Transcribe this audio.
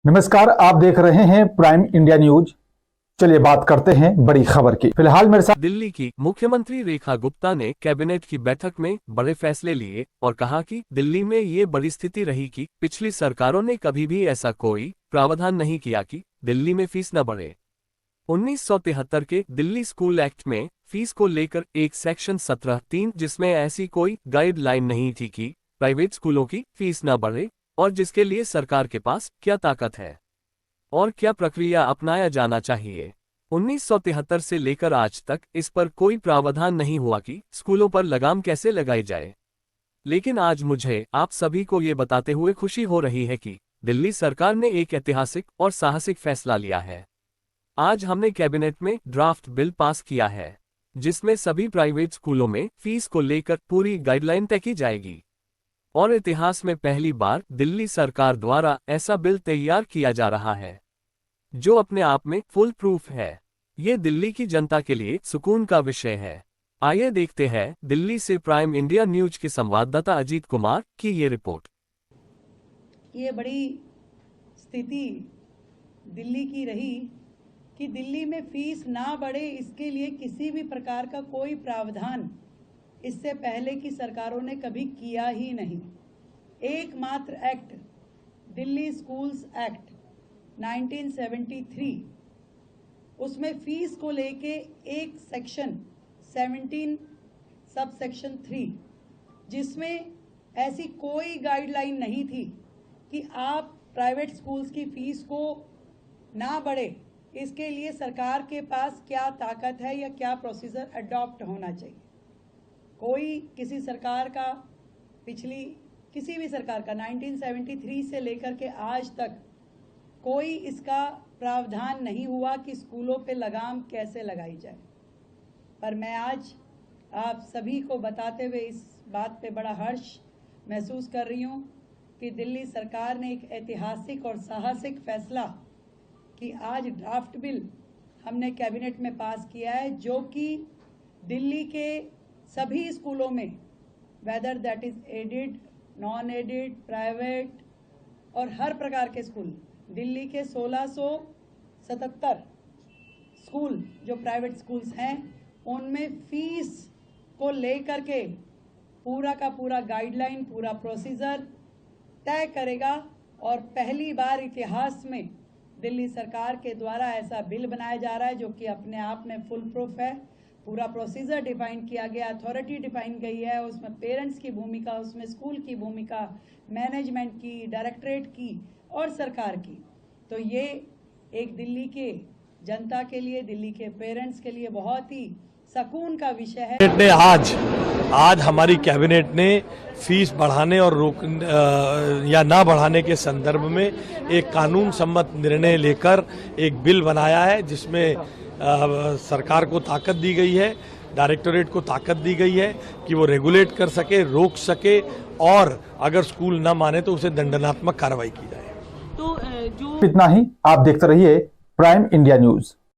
नमस्कार, आप देख रहे हैं प्राइम इंडिया न्यूज। चलिए बात करते हैं बड़ी खबर की। फिलहाल मेरे साथ दिल्ली की मुख्यमंत्री रेखा गुप्ता ने कैबिनेट की बैठक में बड़े फैसले लिए और कहा कि दिल्ली में ये बड़ी स्थिति रही कि पिछली सरकारों ने कभी भी ऐसा कोई प्रावधान नहीं किया कि दिल्ली में फीस न बढ़े। 1973 के दिल्ली स्कूल एक्ट में फीस को लेकर एक सेक्शन 17(3) जिसमें ऐसी कोई गाइडलाइन नहीं थी कि प्राइवेट स्कूलों की फीस न बढ़े, और जिसके लिए सरकार के पास क्या ताकत है और क्या प्रक्रिया अपनाया जाना चाहिए। 1973 से लेकर आज तक इस पर कोई प्रावधान नहीं हुआ कि स्कूलों पर लगाम कैसे लगाई जाए। लेकिन आज मुझे आप सभी को ये बताते हुए खुशी हो रही है कि दिल्ली सरकार ने एक ऐतिहासिक और साहसिक फैसला लिया है। आज हमने कैबिनेट में ड्राफ्ट बिल पास किया है, जिसमें सभी प्राइवेट स्कूलों में फीस को लेकर पूरी गाइडलाइन तय की जाएगी। और इतिहास में पहली बार दिल्ली सरकार द्वारा ऐसा बिल तैयार किया जा रहा है, जो अपने आप में फुल प्रूफ है। ये दिल्ली की जनता के लिए सुकून का विषय है। आइए देखते हैं दिल्ली से प्राइम इंडिया न्यूज के संवाददाता अजीत कुमार की ये रिपोर्ट। ये बड़ी स्थिति दिल्ली की रही कि दिल्ली में फीस ना बढ़े, इसके लिए किसी भी प्रकार का कोई प्रावधान इससे पहले की सरकारों ने कभी किया ही नहीं। एकमात्र एक्ट, दिल्ली स्कूल्स एक्ट 1973, उसमें फीस को लेके एक सेक्शन 17 सब सेक्शन 3, जिसमें ऐसी कोई गाइडलाइन नहीं थी कि आप प्राइवेट स्कूल्स की फीस को ना बढ़े, इसके लिए सरकार के पास क्या ताकत है या क्या प्रोसीजर अडॉप्ट होना चाहिए। कोई किसी सरकार का, पिछली किसी भी सरकार का 1973 से लेकर के आज तक कोई इसका प्रावधान नहीं हुआ कि स्कूलों पे लगाम कैसे लगाई जाए। पर मैं आज आप सभी को बताते हुए इस बात पे बड़ा हर्ष महसूस कर रही हूँ कि दिल्ली सरकार ने एक ऐतिहासिक और साहसिक फैसला कि आज ड्राफ्ट बिल हमने कैबिनेट में पास किया है, जो कि दिल्ली के सभी स्कूलों में, whether that is aided, non aided, private और हर प्रकार के स्कूल, दिल्ली के 1677 स्कूल जो प्राइवेट स्कूल्स हैं, उनमें फीस को लेकर के पूरा का पूरा गाइडलाइन, पूरा प्रोसीजर तय करेगा। और पहली बार इतिहास में दिल्ली सरकार के द्वारा ऐसा बिल बनाया जा रहा है जो कि अपने आप में फुल प्रूफ है। पूरा प्रोसीजर डिफाइन किया गया, अथॉरिटी डिफाइन गई है, उसमें पेरेंट्स की भूमिका, उसमें स्कूल की भूमिका, मैनेजमेंट की, डायरेक्टरेट की और सरकार की। तो ये एक दिल्ली के जनता के लिए, दिल्ली के पेरेंट्स के लिए बहुत ही सुकून का विषय है। आज हमारी कैबिनेट ने फीस बढ़ाने और या ना बढ़ाने के संदर्भ में एक कानून सम्मत निर्णय लेकर एक बिल बनाया है, जिसमें सरकार को ताकत दी गई है, डायरेक्टरेट को ताकत दी गई है कि वो रेगुलेट कर सके, रोक सके, और अगर स्कूल न माने तो उसे दंडात्मक कार्रवाई की जाए। तो इतना ही। आप देखते रहिए प्राइम इंडिया न्यूज।